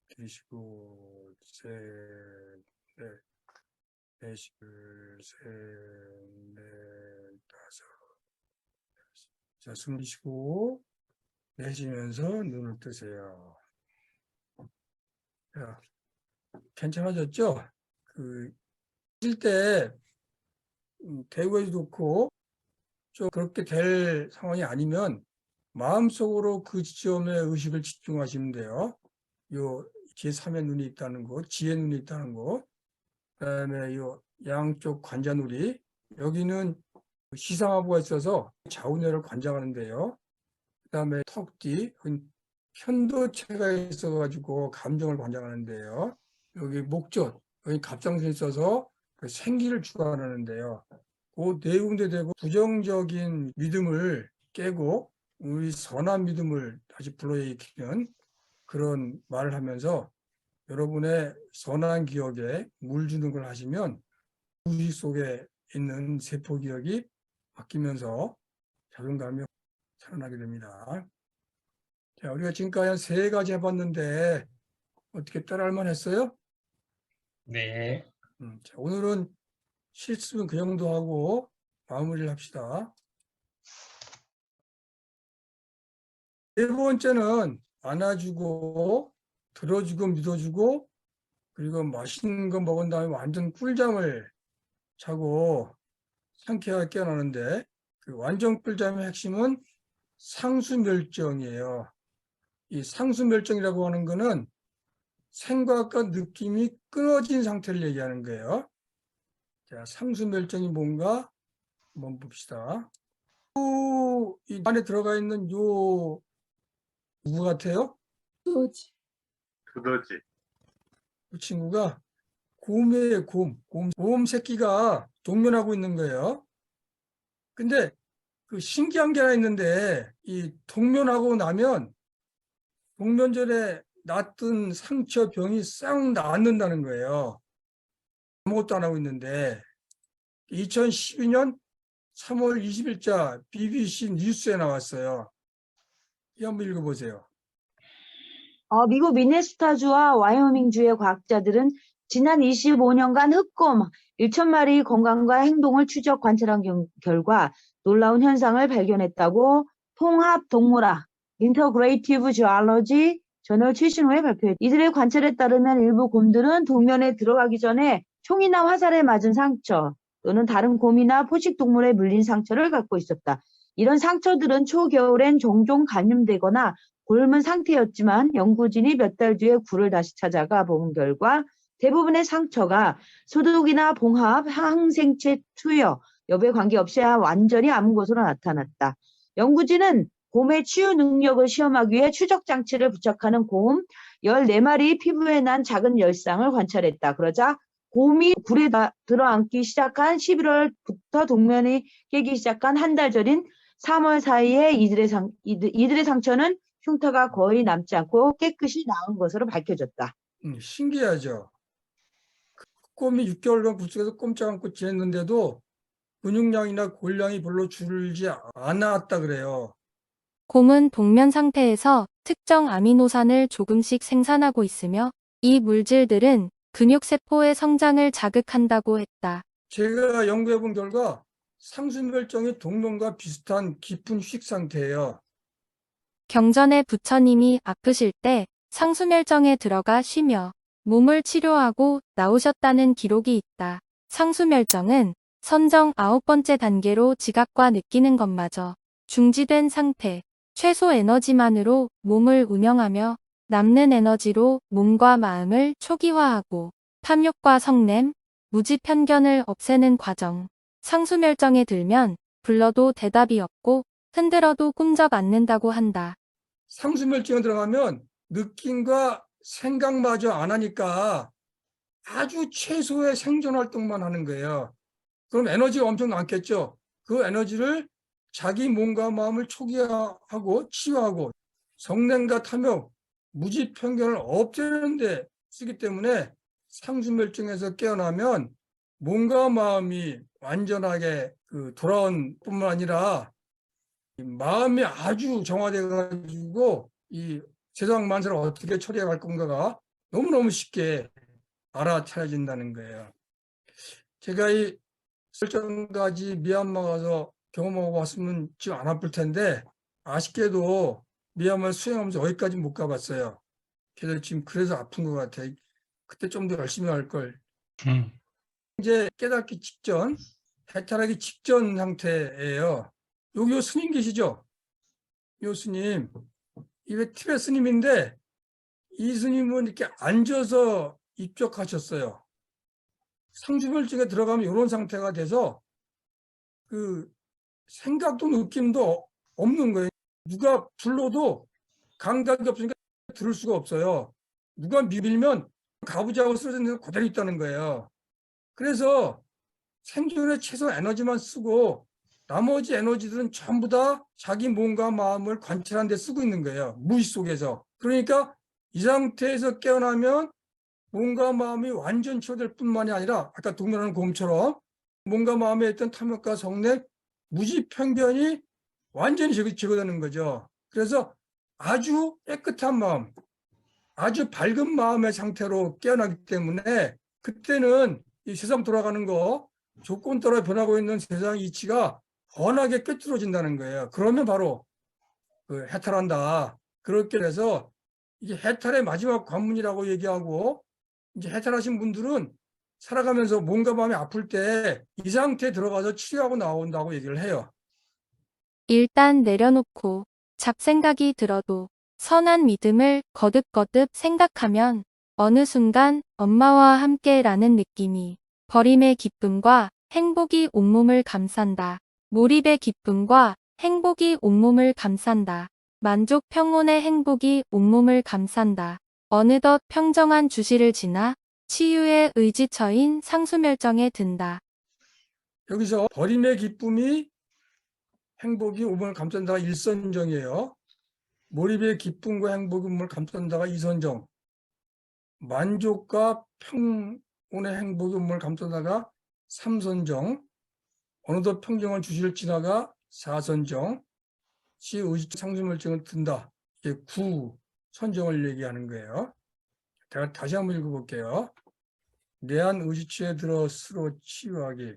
S1: 들이쉬고 셋, 넷 내쉬고 셋, 넷, 다섯. 자, 숨 쉬시고 내쉬면서 눈을 뜨세요. 자, 괜찮아졌죠? 쉴 때 대구에도 좋고 좀 그렇게 될 상황이 아니면 마음속으로 그 지점에 의식을 집중하시면 돼요. 요 제3의 눈이 있다는 거, 지혜 눈이 있다는 거, 그다음에 요 양쪽 관자놀이, 여기는 시상하부가 있어서 좌우뇌를 관장하는데요. 그다음에 턱 뒤, 편도체가 있어가지고 감정을 관장하는데요. 여기 목젖, 여기 갑상선이 있어서 그 생기를 주관하는데요. 그 네 군데 되고 부정적인 믿음을 깨고 우리 선한 믿음을 다시 불러일으키는 그런 말을 하면서 여러분의 선한 기억에 물 주는 걸 하시면 무의식 속에 있는 세포 기억이 바뀌면서 자존감이 살아나게 됩니다. 자, 우리가 지금까지 한 3가지 해봤는데 어떻게 따라할 만했어요?
S8: 네.
S1: 자, 오늘은 실습은 그 정도 하고 마무리를 합시다. 네 번째는 안아주고 들어주고 믿어주고 그리고 맛있는 거 먹은 다음에 완전 꿀잠을 자고 상쾌하게 깨어나는데 그 완전 꿀잠의 핵심은 상수멸정이에요. 이 상수멸정이라고 하는 거는 생각과 느낌이 끊어진 상태를 얘기하는 거예요. 자, 상수멸정이 뭔가 한번 봅시다. 이 안에 들어가 있는 요 누구 같아요?
S4: 수지.
S3: 두더지.
S1: 그 친구가 곰이에요, 곰. 곰 새끼가 동면하고 있는 거예요. 근데 그 신기한 게 하나 있는데, 이 동면하고 나면 동면 전에 났던 상처, 병이 싹 낫는다는 거예요. 아무것도 안 하고 있는데, 2012년 3월 20일자 BBC 뉴스에 나왔어요. 이 한번 읽어보세요.
S2: 미국 미네소타주와 와이오밍주의 과학자들은 지난 25년간 흑곰 1,000마리 건강과 행동을 추적 관찰한 결과 놀라운 현상을 발견했다고 통합동물학 인터그레이티브 지올로지 저널 최신 후에 발표했다. 이들의 관찰에 따르면 일부 곰들은 동면에 들어가기 전에 총이나 화살에 맞은 상처 또는 다른 곰이나 포식동물에 물린 상처를 갖고 있었다. 이런 상처들은 초겨울엔 종종 감염되거나 곪은 상태였지만 연구진이 몇 달 뒤에 굴을 다시 찾아가 본 결과 대부분의 상처가 소독이나 봉합, 항생체 투여 여부에 관계없이 완전히 아문 것으로 나타났다. 연구진은 곰의 치유 능력을 시험하기 위해 추적 장치를 부착하는 곰 14마리 피부에 난 작은 열상을 관찰했다. 그러자 곰이 굴에 들어앉기 시작한 11월부터 동면이 깨기 시작한 한 달 전인 3월 사이에 이들의 상처는 흉터가 거의 남지 않고 깨끗이 나은 것으로 밝혀졌다.
S1: 신기하죠. 곰이 6개월간 굴속에서 꼼짝 않고 지냈는데도 근육량이나 골량이 별로 줄지 않았다 그래요.
S6: 곰은 동면 상태에서 특정 아미노산을 조금씩 생산하고 있으며 이 물질들은 근육세포의 성장을 자극한다고 했다.
S1: 제가 연구해 본 결과 상수멸종이 동면과 비슷한 깊은 휴식 상태예요.
S6: 경전에 부처님이 아프실 때 상수멸정에 들어가 쉬며 몸을 치료하고 나오셨다는 기록이 있다. 상수멸정은 선정 9번째 단계로 지각과 느끼는 것마저 중지된 상태, 최소 에너지만으로 몸을 운영하며 남는 에너지로 몸과 마음을 초기화하고 탐욕과 성냄, 무지 편견을 없애는 과정. 상수멸정에 들면 불러도 대답이 없고 흔들어도 꿈쩍 않는다고 한다.
S1: 상수멸종에 들어가면 느낌과 생각마저 안 하니까 아주 최소의 생존활동만 하는 거예요. 그럼 에너지가 엄청 많겠죠. 그 에너지를 자기 몸과 마음을 초기화하고 치유하고 성냄과 탐욕, 무지 편견을 없애는 데 쓰기 때문에 상수멸종에서 깨어나면 몸과 마음이 완전하게 돌아온 뿐만 아니라 마음이 아주 정화돼 가지고 이 세상 만사를 어떻게 처리해 갈 건가가 너무너무 쉽게 알아차려진다는 거예요. 제가 이 설정까지 미얀마 가서 경험하고 왔으면 지금 안 아플 텐데 아쉽게도 미얀마 수행하면서 어디까지 못 가봤어요. 그래서 아픈 것 같아요. 그때 좀 더 열심히 할 걸. 이제 깨닫기 직전, 해탈하기 직전 상태예요. 여기 스님 계시죠? 요 스님, 이게 티베트 스님인데 이 스님은 이렇게 앉아서 입적하셨어요. 상수멸증에 들어가면 이런 상태가 돼서 그 생각도 느낌도 없는 거예요. 누가 불러도 감각이 없으니까 들을 수가 없어요. 누가 밀면 가부좌고 쓰러진 데서 그대로 있다는 거예요. 그래서 생존에 최소 에너지만 쓰고 나머지 에너지들은 전부 다 자기 몸과 마음을 관찰하는 데 쓰고 있는 거예요. 무의식 속에서. 그러니까 이 상태에서 깨어나면 몸과 마음이 완전 치유될 뿐만이 아니라 아까 동면하는 곰처럼 몸과 마음에 있던 탐욕과 성냄, 무지 편견이 완전히 제거되는 거죠. 그래서 아주 깨끗한 마음, 아주 밝은 마음의 상태로 깨어나기 때문에 그때는 이 세상 돌아가는 거 조건 따라 변하고 있는 세상 이치가 훤하게 꿰뚫어진다는 거예요. 그러면 바로 해탈한다. 그렇게 해서 이게 해탈의 마지막 관문이라고 얘기하고 이제 해탈하신 분들은 살아가면서 몸과 마음이 아플 때 이 상태에 들어가서 치료하고 나온다고 얘기를 해요.
S6: 일단 내려놓고 잡생각이 들어도 선한 믿음을 거듭거듭 생각하면 어느 순간 엄마와 함께라는 느낌이 버림의 기쁨과 행복이 온몸을 감싼다. 몰입의 기쁨과 행복이 온몸을 감싼다. 만족 평온의 행복이 온몸을 감싼다. 어느덧 평정한 주시를 지나 치유의 의지처인 상수멸정에 든다.
S1: 여기서 버림의 기쁨이 행복이 오분을 감싼다가 일선정이에요. 몰입의 기쁨과 행복이 오분을 감싼다가 이선정. 만족과 평온의 행복이 오분을 감싼다가 삼선정. 어느덧 평정한 주시를 지나가 사선정. 시 의지 상수멸정은 든다. 이게 구선정을 얘기하는 거예요. 제가 다시 한번 읽어볼게요. 내한 의지치에 들어 스스로 치유하기.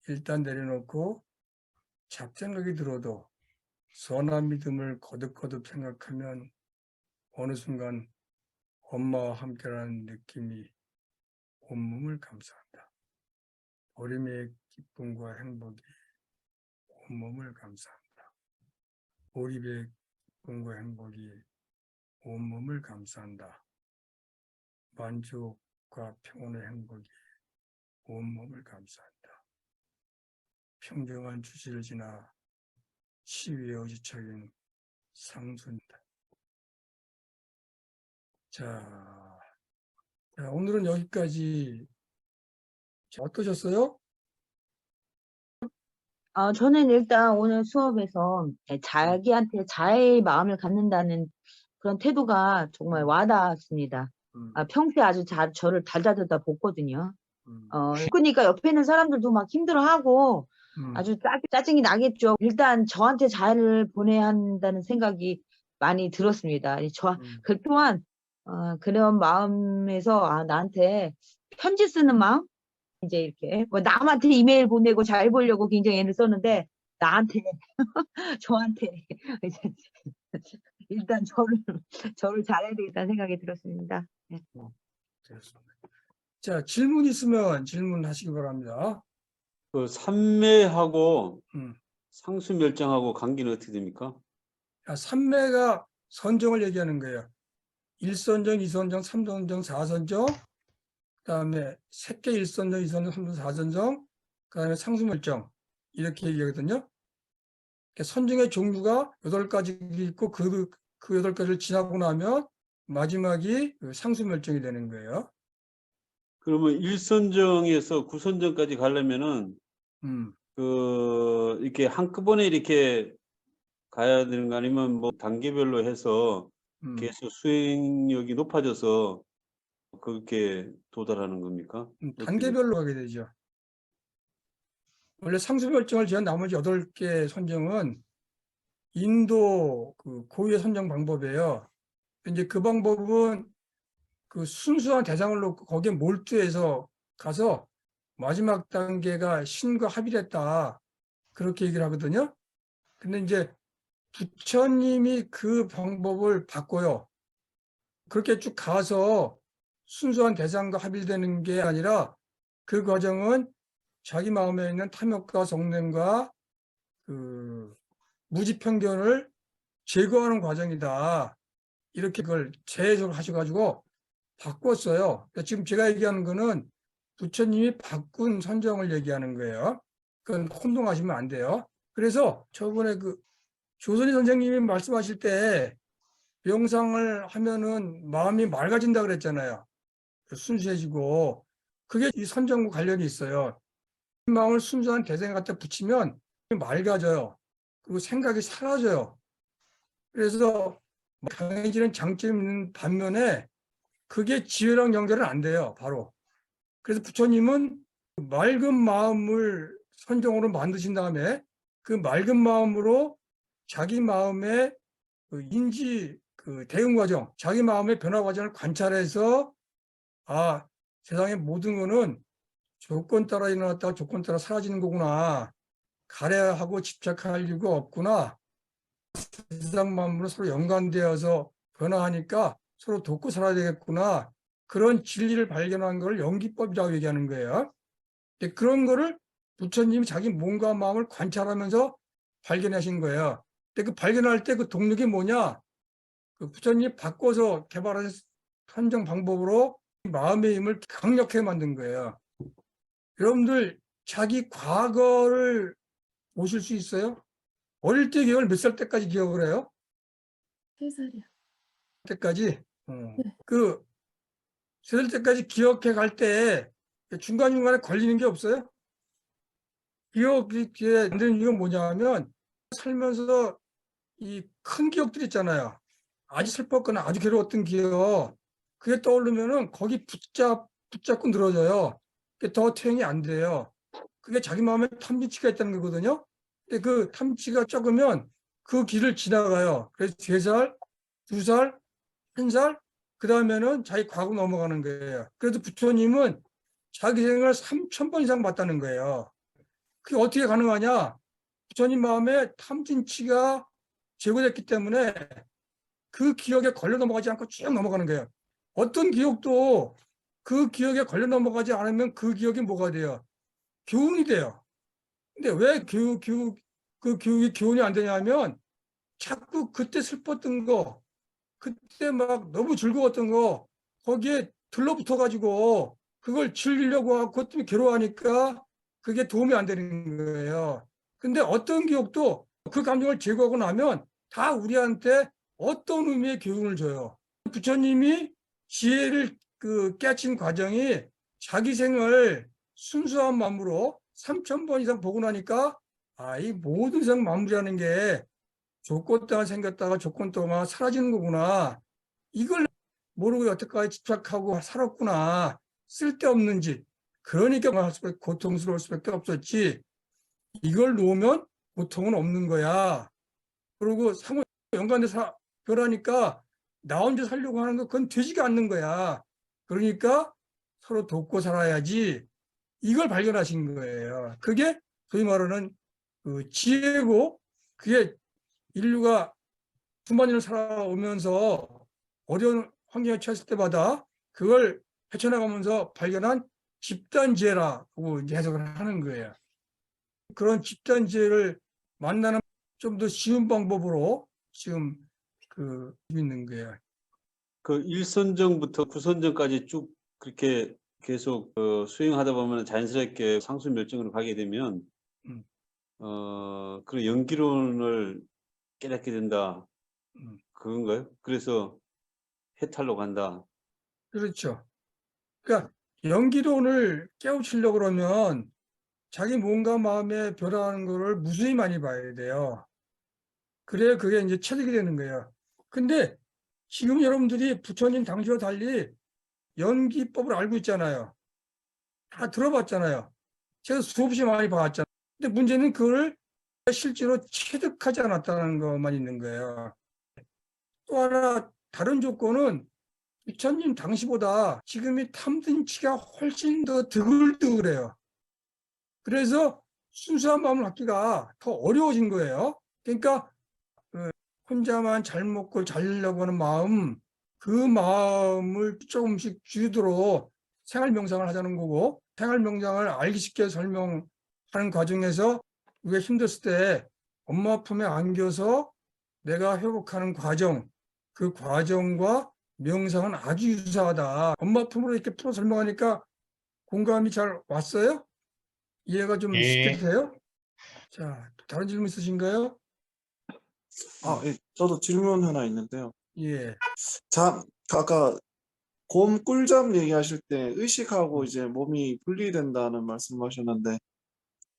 S1: 일단 내려놓고 잡생각이 들어도 선한 믿음을 거듭거듭 생각하면 어느 순간 엄마와 함께라는 느낌이 온몸을 감싸한다. 어림의 기쁨과 행복이 온몸을 감싸한다. 몰입의 기쁨과 행복이 온몸을 감싸한다. 만족과 평온의 행복이 온몸을 감싸한다. 평정한 주시를 지나 치유의 의지처인 상수입니다. 자, 오늘은 여기까지. 자, 어떠셨어요?
S2: 저는 일단 오늘 수업에서 자기한테 자애의 마음을 갖는다는 그런 태도가 정말 와닿았습니다. 평소에 아주 저를 달다들다 볶거든요. 그러니까 옆에 있는 사람들도 막 힘들어하고 아주 짜증이 나겠죠. 일단 저한테 자애를 보내야 한다는 생각이 많이 들었습니다. 그 또한 그런 마음에서 나한테 편지 쓰는 마음? 이제 이렇게 뭐 남한테 이메일 보내고 잘 보려고 굉장히 애를 썼는데 나한테 저한테 이제 일단 저를 잘해야 되겠다는 생각이 들었습니다. 네.
S1: 되었습니다. 자, 질문 있으면 질문하시기 바랍니다.
S7: 그 삼매하고
S1: 음.
S7: 상수멸정하고 관계는 어떻게 됩니까?
S1: 삼매가 선정을 얘기하는 거예요. 1선정, 2선정, 3선정, 4선정, 그다음에 새끼 1선정, 2선정, 3선정, 4선정, 그다음에 상수멸정 이렇게 얘기하거든요. 선정의 종류가 8가지 있고 그 8가지를 지나고 나면 마지막이 상수멸정이 되는 거예요.
S7: 그러면 1선정에서 9선정까지 가려면은 이렇게 한꺼번에 이렇게 가야 되는 거 아니면 뭐 단계별로 해서 계속 수행력이 높아져서 그렇게 도달하는 겁니까?
S1: 단계별로 가게 되죠. 원래 상수별정을 지은 나머지 8개 선정은 인도 그 고유의 선정 방법이에요. 이제 그 방법은 그 순수한 대상을 놓고 거기에 몰두해서 가서 마지막 단계가 신과 합일했다. 그렇게 얘기를 하거든요. 근데 이제 부처님이 그 방법을 바꿔요. 그렇게 쭉 가서 순수한 대상과 합일되는 게 아니라 그 과정은 자기 마음에 있는 탐욕과 성냄과 그 무지편견을 제거하는 과정이다. 이렇게 그걸 재해석을 하셔가지고 바꿨어요. 그러니까 지금 제가 얘기하는 거는 부처님이 바꾼 선정을 얘기하는 거예요. 그건 혼동하시면 안 돼요. 그래서 저번에 그 조선희 선생님이 말씀하실 때 명상을 하면은 마음이 맑아진다 그랬잖아요. 순수해지고 그게 이 선정과 관련이 있어요. 마음을 순수한 대상에 갖다 붙이면 맑아져요. 그리고 생각이 사라져요. 그래서 강해지는 장점이 있는 반면에 그게 지혜랑 연결은 안 돼요. 바로. 그래서 부처님은 맑은 마음을 선정으로 만드신 다음에 그 맑은 마음으로 자기 마음의 그 인지 그 대응 과정, 자기 마음의 변화 과정을 관찰해서 세상의 모든 거는 조건 따라 일어났다가 조건 따라 사라지는 거구나. 가려하고 집착할 이유가 없구나. 세상 만물은 서로 연관되어서 변화하니까 서로 돕고 살아야 되겠구나. 그런 진리를 발견한 걸 연기법이라고 얘기하는 거예요. 그런 거를 부처님이 자기 몸과 마음을 관찰하면서 발견하신 거예요. 근데 그 발견할 때 그 동력이 뭐냐? 그 부처님이 바꿔서 개발한 선정 방법으로 마음의 힘을 강력하게 만든 거예요. 여러분들 자기 과거를 보실 수 있어요? 어릴 때 기억을 몇 살 때까지 기억을 해요?
S4: 3살이요.
S1: 때까지 그 세살 때까지 기억해 갈 때 중간중간에 걸리는 게 없어요? 기억이 안 되는 이유가 뭐냐면 살면서 이 큰 기억들 있잖아요. 아주 슬펐거나 아주 괴로웠던 기억, 그게 떠오르면은 거기 붙잡고 늘어져요. 그게 더 퇴행이 안 돼요. 그게 자기 마음에 탐진치가 있다는 거거든요. 근데 그 탐지가 적으면 그 길을 지나가요. 그래서 3살, 2살, 1살, 그 다음에는 자기 과거 넘어가는 거예요. 그래서 부처님은 자기 생을 3,000번 이상 봤다는 거예요. 그게 어떻게 가능하냐? 부처님 마음에 탐진치가 제거됐기 때문에 그 기억에 걸려 넘어가지 않고 쭉 넘어가는 거예요. 어떤 기억도 그 기억에 걸려 넘어가지 않으면 그 기억이 뭐가 돼요? 교훈이 돼요. 근데 왜 그 교육이 교훈이 안 되냐면 자꾸 그때 슬펐던 거, 그때 막 너무 즐거웠던 거 거기에 들러붙어 가지고 그걸 즐기려고 하고 그것 때문에 괴로워하니까 그게 도움이 안 되는 거예요. 근데 어떤 기억도 그 감정을 제거하고 나면 다 우리한테 어떤 의미의 교훈을 줘요. 부처님이 지혜를 깨친 과정이 자기 생을 순수한 마음으로 3,000번 이상 보고 나니까 이 모든 생 마무리하는 게 조건 따라 생겼다가 조건 또가 사라지는 거구나. 이걸 모르고 여태까지 집착하고 살았구나. 쓸데없는 짓. 그러니까 고통스러울 수밖에 없었지. 이걸 놓으면 고통은 없는 거야. 그리고 상호 연관돼서 결하니까 나 혼자 살려고 하는 거 그건 되지가 않는 거야. 그러니까 서로 돕고 살아야지. 이걸 발견하신 거예요. 그게 소위 말하는 그 지혜고, 그게 인류가 수만 년을 살아오면서 어려운 환경에 처했을 때마다 그걸 헤쳐나가면서 발견한 집단지혜라고 이제 해석을 하는 거예요. 그런 집단지혜를 만나는 좀 더 쉬운 방법으로 지금 있는 거예요.
S7: 그 1선정부터 9선정까지 쭉 그렇게 계속 수행하다 보면 자연스럽게 상수멸정으로 가게 되면
S1: 음.
S7: 그런 연기론을 깨닫게 된다. 그건가요? 그래서 해탈로 간다.
S1: 그렇죠. 그러니까 연기론을 깨우치려고 그러면 자기 몸과 마음에 변화하는 거를 무수히 많이 봐야 돼요. 그래야 그게 이제 체득이 되는 거예요. 근데 지금 여러분들이 부처님 당시와 달리 연기법을 알고 있잖아요. 다 들어봤잖아요. 제가 수없이 많이 봐왔잖아요. 근데 문제는 그걸 실제로 체득하지 않았다는 것만 있는 거예요. 또 하나 다른 조건은 부처님 당시보다 지금이 탐진치가 훨씬 더 드글드글해요. 그래서 순수한 마음을 갖기가 더 어려워진 거예요. 그러니까 혼자만 잘 먹고 잘 살려고 하는 마음, 그 마음을 조금씩 주도록 생활 명상을 하자는 거고, 생활 명상을 알기 쉽게 설명하는 과정에서 우리가 힘들었을 때 엄마 품에 안겨서 내가 회복하는 과정, 그 과정과 명상은 아주 유사하다. 엄마 품으로 이렇게 풀어 설명하니까 공감이 잘 왔어요? 이해가 좀 쉽게
S8: 예.
S1: 되세요? 자, 다른 질문 있으신가요?
S9: 예, 저도 질문 하나 있는데요.
S1: 예.
S9: 자, 아까 곰 꿀잠 얘기하실 때 의식하고 이제 몸이 분리된다는 말씀하셨는데,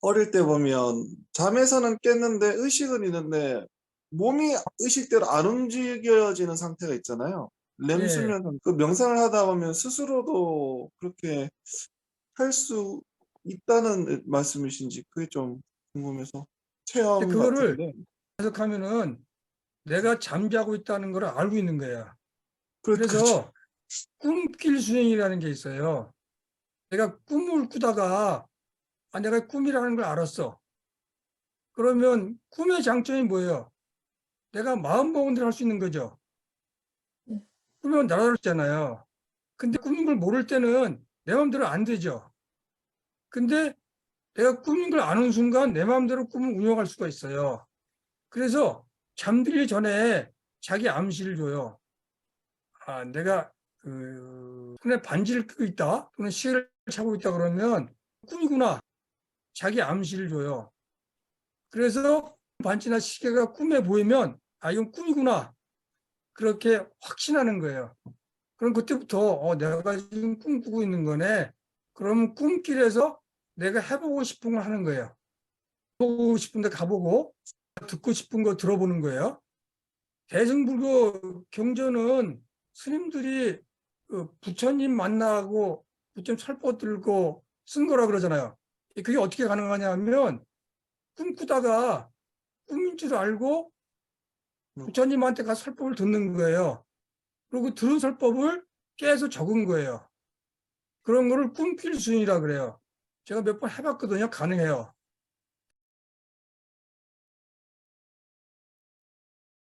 S9: 어릴 때 보면 잠에서는 깼는데 의식은 있는데 몸이 의식대로 안 움직여지는 상태가 있잖아요. 렘수면 그 명상을 하다 보면 스스로도 그렇게 할 수 있다는 말씀이신지 그게 좀 궁금해서 체험
S1: 그거를
S9: 같은데.
S1: 해석하면은 내가 잠자고 있다는 걸 알고 있는 거야.
S9: 그렇죠.
S1: 그래서 꿈길 수행이라는 게 있어요. 내가 꿈을 꾸다가 내가 꿈이라는 걸 알았어. 그러면 꿈의 장점이 뭐예요? 내가 마음먹은 대로 할 수 있는 거죠. 꿈은 날아들었잖아요. 근데 꿈인 걸 모를 때는 내 마음대로 안 되죠. 근데 내가 꿈인 걸 아는 순간 내 마음대로 꿈을 운영할 수가 있어요. 그래서 잠들기 전에 자기 암시를 줘요. 내가 손에 반지를 끼고 있다, 또는 시계를 차고 있다 그러면 꿈이구나. 자기 암시를 줘요. 그래서 반지나 시계가 꿈에 보이면 이건 꿈이구나. 그렇게 확신하는 거예요. 그럼 그때부터 내가 지금 꿈꾸고 있는 거네. 그럼 꿈길에서 내가 해보고 싶은 걸 하는 거예요. 보고 싶은 데 가보고 듣고 싶은 거 들어보는 거예요. 대승불교 경전은 스님들이 그 부처님 만나고 부처님 설법 들고 쓴 거라 그러잖아요. 그게 어떻게 가능하냐면 꿈꾸다가 꿈인 줄 알고 부처님한테 가서 설법을 듣는 거예요. 그리고 들은 설법을 깨서 적은 거예요. 그런 거를 꿈길 수행이라 그래요. 제가 몇 번 해봤거든요. 가능해요.